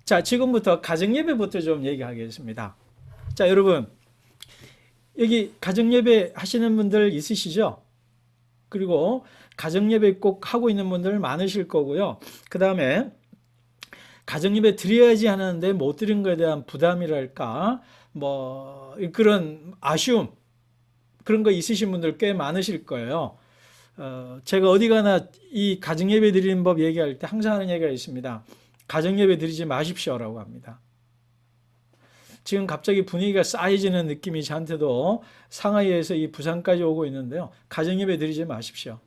자, 지금부터 가정예배부터 좀 얘기하겠습니다. 자, 여러분, 여기 가정예배 하시는 분들 있으시죠? 그리고 가정예배 꼭 하고 있는 분들 많으실 거고요. 그 다음에 가정예배 드려야지 하는데 못 드린 것에 대한 부담이랄까, 그런 아쉬움, 그런 거 있으신 분들 꽤 많으실 거예요. 제가 어디 가나 이 가정예배 드리는 법 얘기할 때 항상 하는 얘기가 있습니다. 가정예배 드리지 마십시오라고 합니다. 지금 갑자기 분위기가 싸해지는 느낌이 저한테도 상하이에서 이 부산까지 오고 있는데요. 가정예배 드리지 마십시오.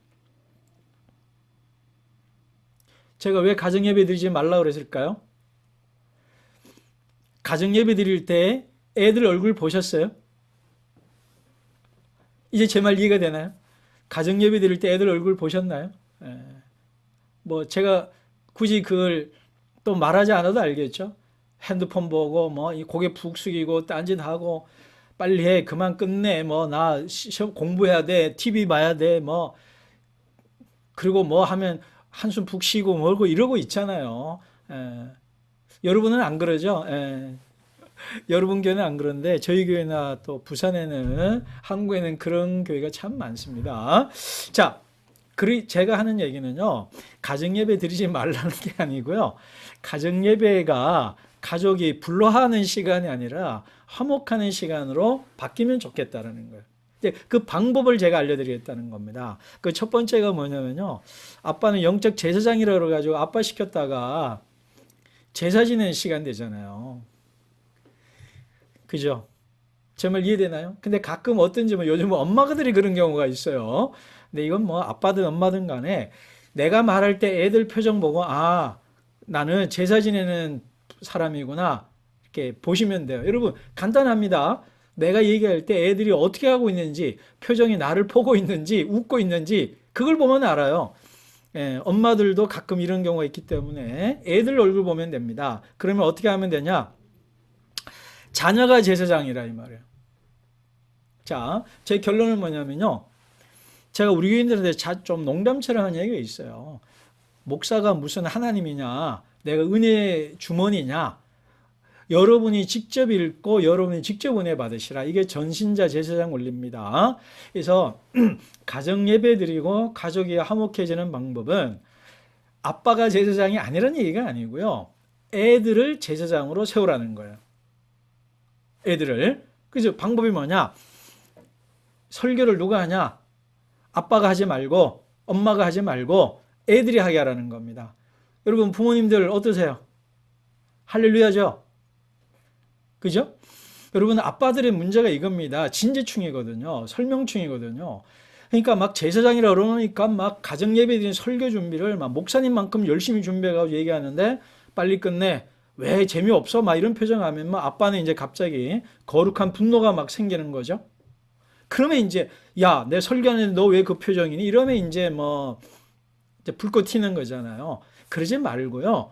제가 왜 가정예배 드리지 말라고 그랬을까요? 가정예배 드릴 때 애들 얼굴 보셨어요? 이제 제 말 이해가 되나요? 가정예배 드릴 때 애들 얼굴 보셨나요? 제가 굳이 그걸 또 말하지 않아도 알겠죠? 핸드폰 보고 이 고개 푹 숙이고 딴짓하고 빨리 해 그만 끝내 나 시험 공부해야 돼 TV 봐야 돼 그리고 하면 한숨 푹 쉬고 멀고 이러고 있잖아요. 여러분은 안 그러죠? 여러분 교회는 안 그런데 저희 교회나 또 부산에는 한국에는 그런 교회가 참 많습니다. 자, 제가 하는 얘기는요, 가정예배 드리지 말라는 게 아니고요, 가정예배가 가족이 불러하는 시간이 아니라 화목하는 시간으로 바뀌면 좋겠다는 거예요. 그 방법을 제가 알려드리겠다는 겁니다. 그 첫 번째가 뭐냐면요, 아빠는 영적 제사장이라고 그래가지고 아빠 시켰다가 제사 지내는 시간 되잖아요. 그죠? 제 말 이해되나요? 근데 가끔 어떤지 요즘 엄마들이 그런 경우가 있어요. 근데 이건 아빠든 엄마든 간에 내가 말할 때 애들 표정 보고 나는 제사 지내는 사람이구나 이렇게 보시면 돼요. 여러분 간단합니다. 내가 얘기할 때 애들이 어떻게 하고 있는지, 표정이 나를 보고 있는지 웃고 있는지 그걸 보면 알아요. 엄마들도 가끔 이런 경우가 있기 때문에 애들 얼굴 보면 됩니다. 그러면 어떻게 하면 되냐? 자녀가 제사장이라 이 말이에요. 자, 제 결론은 뭐냐면요, 제가 우리 교인들한테 좀 농담처럼 하는 얘기가 있어요. 목사가 무슨 하나님이냐, 내가 은혜 주머니냐, 여러분이 직접 읽고 여러분이 직접 은혜 받으시라. 이게 전신자 제사장 원리입니다. 그래서 가정 예배 드리고 가족이 화목해지는 방법은 아빠가 제사장이 아니라는 얘기가 아니고요, 애들을 제사장으로 세우라는 거예요. 애들을. 그래서 방법이 뭐냐? 설교를 누가 하냐? 아빠가 하지 말고 엄마가 하지 말고 애들이 하게 하라는 겁니다. 여러분 부모님들 어떠세요? 할렐루야죠? 그죠? 여러분 아빠들의 문제가 이겁니다. 진지충이거든요. 설명충이거든요. 그러니까 막 제사장이라 그러니까 막 가정예배 드린 설교 준비를 막 목사님만큼 열심히 준비해가지고 얘기하는데 빨리 끝내. 왜 재미없어? 막 이런 표정하면 아빠는 이제 갑자기 거룩한 분노가 막 생기는 거죠. 그러면 이제 야, 내 설교하는데 너 왜 그 표정이니? 이러면 이제 이제 불꽃 튀는 거잖아요. 그러지 말고요.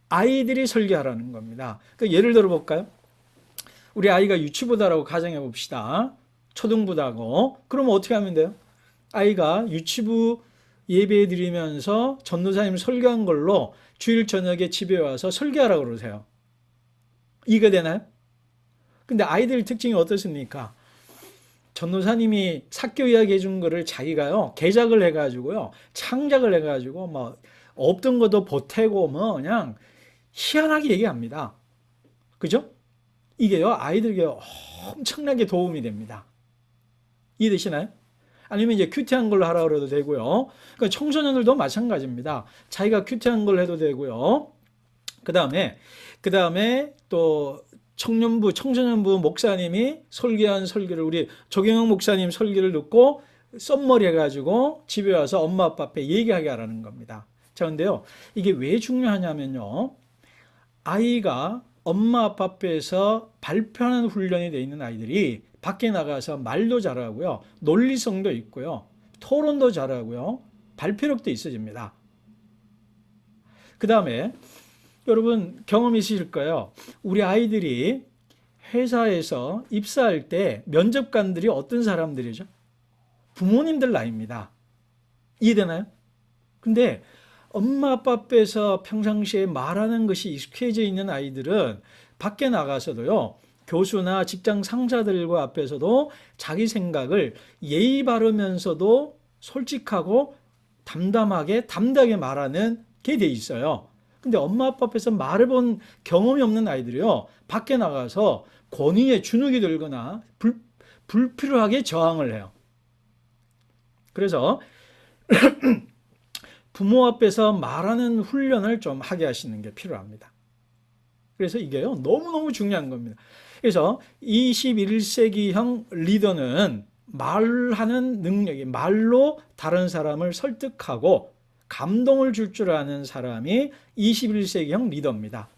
아이들이 설교하라는 겁니다. 그러니까 예를 들어 볼까요? 우리 아이가 유치부다라고 가정해 봅시다. 초등부다고. 그러면 어떻게 하면 돼요? 아이가 유치부 예배 드리면서 전도사님 설교한 걸로 주일 저녁에 집에 와서 설교하라고 그러세요. 이해가 되나요? 근데 아이들 특징이 어떻습니까? 전도사님이 사교 이야기 해준 거를 자기가요, 개작을 해가지고요, 창작을 해가지고, 없던 것도 보태고, 그냥 희한하게 얘기합니다. 그죠? 이게요, 아이들에게 엄청나게 도움이 됩니다. 이해되시나요? 아니면 이제 큐티한 걸로 하라고 해도 되고요. 그러니까 청소년들도 마찬가지입니다. 자기가 큐티한 걸 해도 되고요. 그 다음에 또 청소년부 목사님이 설교한 설교를 우리 조경영 목사님 설교를 듣고 썸머리 해가지고 집에 와서 엄마 아빠 앞에 얘기하게 하라는 겁니다. 자, 근데요, 이게 왜 중요하냐면요, 아이가 엄마 아빠 앞에서 발표하는 훈련이 되어 있는 아이들이 밖에 나가서 말도 잘하고요, 논리성도 있고요, 토론도 잘하고요, 발표력도 있어집니다. 그 다음에 여러분 경험 있으실 거예요. 우리 아이들이 회사에서 입사할 때 면접관들이 어떤 사람들이죠? 부모님들 나이입니다. 이해되나요? 근데 엄마 아빠 앞에서 평상시에 말하는 것이 익숙해져 있는 아이들은 밖에 나가서도요, 교수나 직장 상사들과 앞에서도 자기 생각을 예의 바르면서도 솔직하고 담담하게 말하는 게 돼 있어요. 근데 엄마 아빠 앞에서 말해본 경험이 없는 아이들이요, 밖에 나가서 권위에 주눅이 들거나 불필요하게 저항을 해요. 그래서 부모 앞에서 말하는 훈련을 좀 하게 하시는 게 필요합니다. 그래서 이게요, 너무너무 중요한 겁니다. 그래서 21세기형 리더는 말하는 능력이, 말로 다른 사람을 설득하고 감동을 줄 줄 아는 사람이 21세기형 리더입니다.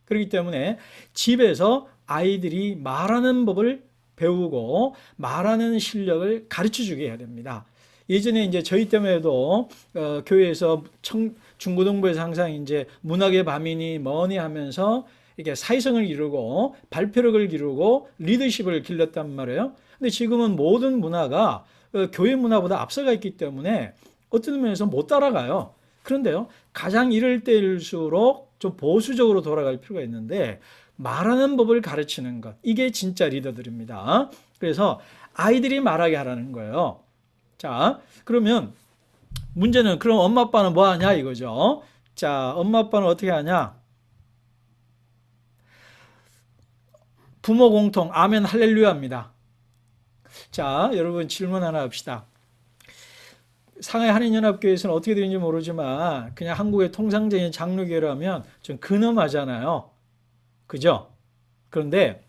그렇기 때문에 집에서 아이들이 말하는 법을 배우고 말하는 실력을 가르쳐 주게 해야 됩니다. 예전에 이제 저희 때문에도 교회에서 중고등부에서 항상 이제 문학의 밤이니 뭐니 하면서 이렇게 사회성을 기르고 발표력을 기르고 리더십을 길렀단 말이에요. 근데 지금은 모든 문화가 교회 문화보다 앞서가 있기 때문에 어떤 면에서 못 따라가요. 그런데요, 가장 이럴 때일수록 좀 보수적으로 돌아갈 필요가 있는데 말하는 법을 가르치는 것, 이게 진짜 리더들입니다. 그래서 아이들이 말하게 하라는 거예요. 자, 그러면 문제는 그럼 엄마 아빠는 뭐 하냐 이거죠. 자, 엄마 아빠는 어떻게 하냐? 부모 공통 아멘 할렐루야입니다. 자, 여러분 질문 하나 합시다. 상하이 한인연합교회에서는 어떻게 되는지 모르지만 그냥 한국의 통상적인 장로교회라면 좀 근엄하잖아요. 그죠? 그런데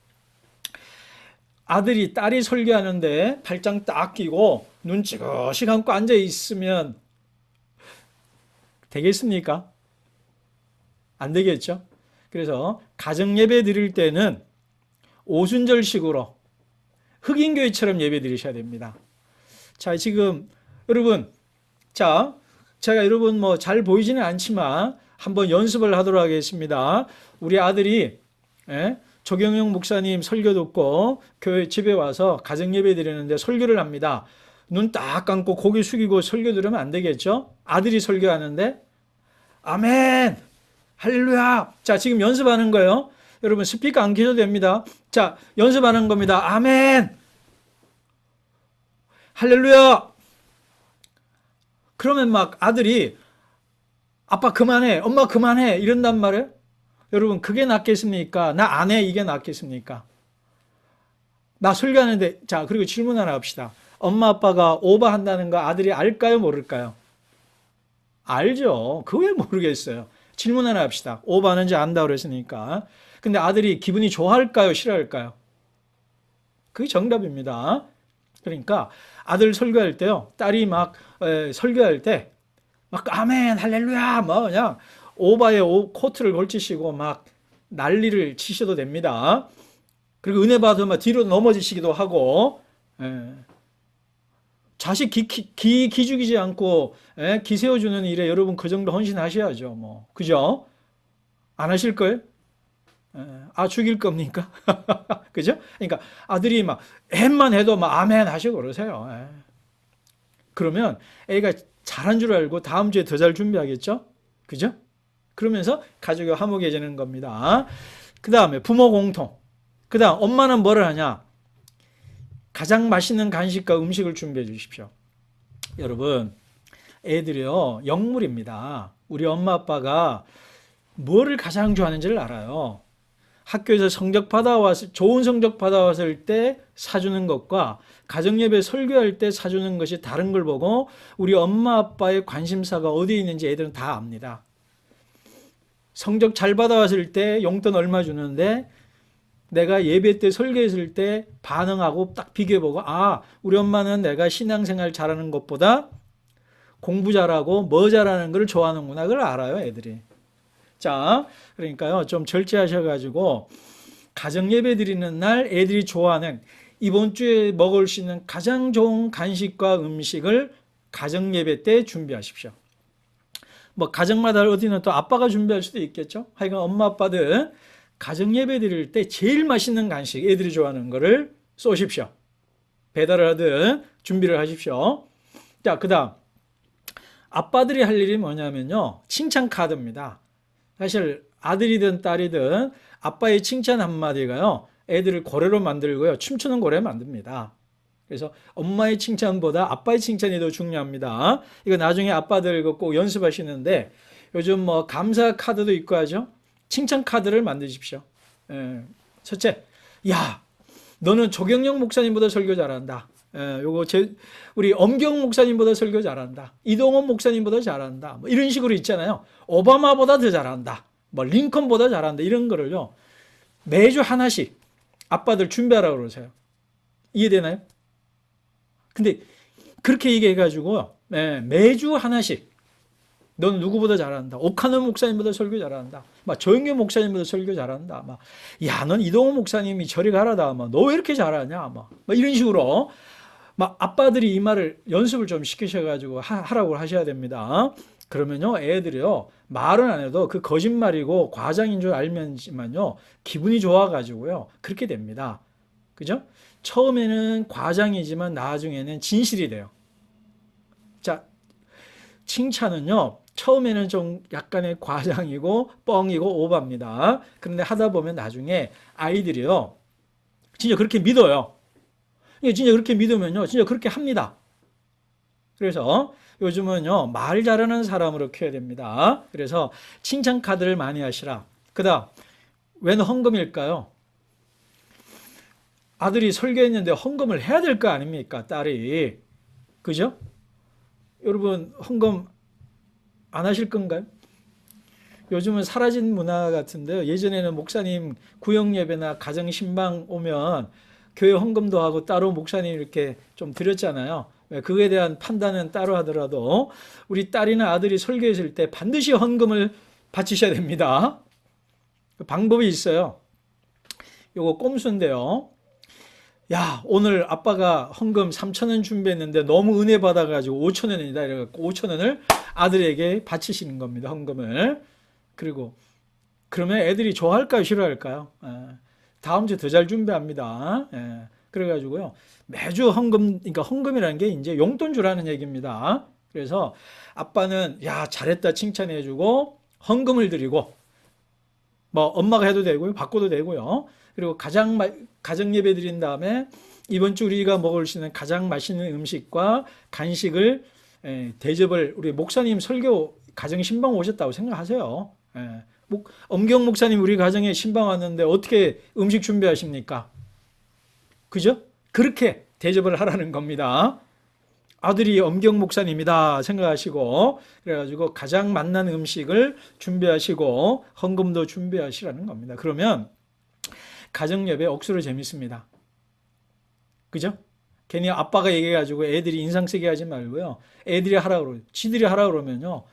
아들이 딸이 설교하는데 발장 딱 끼고 눈 찌그시 감고 앉아 있으면 되겠습니까? 안 되겠죠? 그래서 가정 예배 드릴 때는 오순절식으로 흑인교회처럼 예배 드리셔야 됩니다. 자, 지금 여러분, 자, 제가 여러분 뭐 잘 보이지는 않지만 한번 연습을 하도록 하겠습니다. 우리 아들이 조경영 목사님 설교 듣고 교회 집에 와서 가정 예배 드리는데 설교를 합니다. 눈 딱 감고 고개 숙이고 설교 들으면 안 되겠죠? 아들이 설교하는데 아멘 할렐루야. 자, 지금 연습하는 거예요. 여러분 스피커 안 켜도 됩니다. 자, 연습하는 겁니다. 아멘 할렐루야. 그러면 막 아들이 아빠 그만해, 엄마 그만해 이런단 말이에요. 여러분 그게 낫겠습니까? 나 안 해 이게 낫겠습니까? 나 설교하는데. 자, 그리고 질문 하나 합시다. 엄마 아빠가 오버한다는 거 아들이 알까요 모를까요? 알죠. 그거 왜 모르겠어요. 질문 하나 합시다. 오버하는지 안다고 그랬으니까. 근데 아들이 기분이 좋아할까요 싫어할까요? 그게 정답입니다. 그러니까 아들 설교할 때요, 딸이 막 설교할 때 막 아멘 할렐루야 뭐 그냥 오바에 코트를 걸치시고 막 난리를 치셔도 됩니다. 그리고 은혜 받으면 뒤로 넘어지시기도 하고, 자식 기죽이지 않고 기 세워주는 일에 여러분 그 정도 헌신하셔야죠. 뭐 그죠? 안 하실 거예요? 죽일 겁니까? 그죠? 그러니까 아들이 막 햄만 해도 막 아멘 하시고 그러세요. 그러면 애가 잘한 줄 알고 다음 주에 더 잘 준비하겠죠? 그죠? 그러면서 가족이 화목해지는 겁니다. 그 다음에 부모 공통. 그 다음 엄마는 뭐를 하냐? 가장 맛있는 간식과 음식을 준비해 주십시오. 여러분, 애들이요, 영물입니다. 우리 엄마 아빠가 뭐를 가장 좋아하는지를 알아요. 학교에서 좋은 성적 받아왔을 때 사주는 것과 가정예배 설교할 때 사주는 것이 다른 걸 보고 우리 엄마 아빠의 관심사가 어디에 있는지 애들은 다 압니다. 성적 잘 받아왔을 때 용돈 얼마 주는데 내가 예배 때 설교했을 때 반응하고 딱 비교해보고 우리 엄마는 내가 신앙생활 잘하는 것보다 공부 잘하고 뭐 잘하는 걸 좋아하는구나. 그걸 알아요, 애들이. 자, 그러니까요, 좀 절제하셔가지고 가정 예배 드리는 날 애들이 좋아하는 이번 주에 먹을 수 있는 가장 좋은 간식과 음식을 가정 예배 때 준비하십시오. 뭐 가정마다 어디는 또 아빠가 준비할 수도 있겠죠. 하여간 엄마 아빠들 가정 예배 드릴 때 제일 맛있는 간식, 애들이 좋아하는 거를 쏘십시오. 배달을 하든 준비를 하십시오. 자, 그 다음 아빠들이 할 일이 뭐냐면요. 칭찬 카드입니다. 사실 아들이든 딸이든 아빠의 칭찬 한마디가요. 애들을 고래로 만들고요. 춤추는 고래 만듭니다. 그래서 엄마의 칭찬보다 아빠의 칭찬이 더 중요합니다. 이거 나중에 아빠들 꼭 연습하시는데 요즘 뭐 감사 카드도 있고 하죠. 칭찬 카드를 만드십시오. 첫째, 야, 너는 조경영 목사님보다 설교 잘한다. 요거 우리 엄경 목사님보다 설교 잘한다. 이동원 목사님보다 잘한다. 뭐 이런 식으로 있잖아요. 오바마보다 더 잘한다. 뭐 링컨보다 잘한다. 이런 거를요. 매주 하나씩 아빠들 준비하라고 그러세요. 이해되나요? 근데 그렇게 얘기해가지고 매주 하나씩 넌 누구보다 잘한다. 오카노 목사님보다 설교 잘한다. 막 조영규 목사님보다 설교 잘한다. 막 야, 넌 이동호 목사님이 저리 가라다. 막 너 왜 이렇게 잘하냐. 막 이런 식으로 막 아빠들이 이 말을 연습을 좀 시키셔가지고 하라고 하셔야 됩니다. 그러면요, 애들이요 말은 안 해도 그 거짓말이고 과장인 줄 알면지만요 기분이 좋아가지고요 그렇게 됩니다. 그죠? 처음에는 과장이지만 나중에는 진실이 돼요. 자, 칭찬은요 처음에는 좀 약간의 과장이고 뻥이고 오바입니다. 그런데 하다 보면 나중에 아이들이요 진짜 그렇게 믿어요. 진짜 그렇게 믿으면요 진짜 그렇게 합니다. 그래서 요즘은요 말 잘하는 사람으로 키워야 됩니다. 그래서 칭찬 카드를 많이 하시라. 그다음 웬 헌금일까요? 아들이 설교했는데 헌금을 해야 될 거 아닙니까? 딸이. 그죠? 여러분 헌금 안 하실 건가요? 요즘은 사라진 문화 같은데요. 예전에는 목사님 구역 예배나 가정 신방 오면 교회 헌금도 하고 따로 목사님 이렇게 좀 드렸잖아요. 그거에 대한 판단은 따로 하더라도 우리 딸이나 아들이 설교했을 때 반드시 헌금을 바치셔야 됩니다. 방법이 있어요. 요거 꼼수인데요. 야, 오늘 아빠가 헌금 3,000원 준비했는데 너무 은혜 받아가지고 5,000원이다. 이래갖고 5,000원을 아들에게 바치시는 겁니다. 헌금을. 그리고 그러면 애들이 좋아할까요? 싫어할까요? 다음 주 더 잘 준비합니다. 그래가지고요. 매주 헌금, 그러니까 헌금이라는 게 이제 용돈 주라는 얘기입니다. 그래서 아빠는 야, 잘했다 칭찬해주고 헌금을 드리고 뭐 엄마가 해도 되고요. 바꿔도 되고요. 그리고 가정 예배 드린 다음에 이번 주 우리가 먹을 수 있는 가장 맛있는 음식과 간식을 대접을 우리 목사님 설교 가정 신방 오셨다고 생각하세요. 엄경 목사님 우리 가정에 신방 왔는데 어떻게 음식 준비하십니까? 그죠? 그렇게 대접을 하라는 겁니다. 아들이 엄경 목사님이다 생각하시고 그래가지고 가장 맛난 음식을 준비하시고 헌금도 준비하시라는 겁니다. 그러면 가정 예배 억수로 재밌습니다. 그죠? 괜히 아빠가 얘기해가지고 애들이 인상 쓰게 하지 말고요. 애들이 하라고 그러죠. 지들이 하라고 그러면요.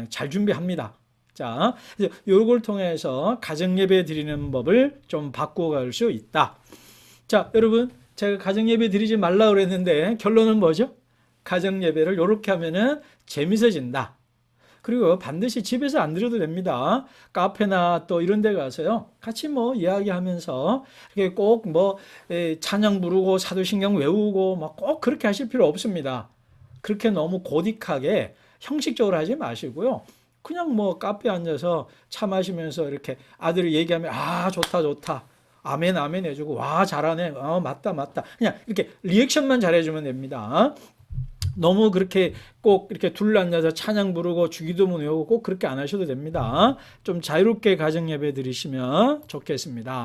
잘 준비합니다. 자, 요걸 통해서 가정 예배 드리는 법을 좀 바꿔갈 수 있다. 자, 여러분, 제가 가정 예배 드리지 말라 그랬는데 결론은 뭐죠? 가정 예배를 이렇게 하면은 재밌어진다. 그리고 반드시 집에서 안 드려도 됩니다. 카페나 또 이런 데 가서요. 같이 뭐 이야기하면서 이렇게 꼭 뭐 찬양 부르고 사도신경 외우고 막 꼭 그렇게 하실 필요 없습니다. 그렇게 너무 고딕하게 형식적으로 하지 마시고요. 그냥 뭐 카페에 앉아서 차 마시면서 이렇게 아들이 얘기하면 아 좋다 좋다 아멘 아멘 해주고 와 잘하네 맞다 맞다 그냥 이렇게 리액션만 잘해주면 됩니다. 너무 그렇게 꼭 이렇게 둘러앉아서 찬양 부르고 주기도문 외우고 꼭 그렇게 안 하셔도 됩니다. 좀 자유롭게 가정 예배 드리시면 좋겠습니다.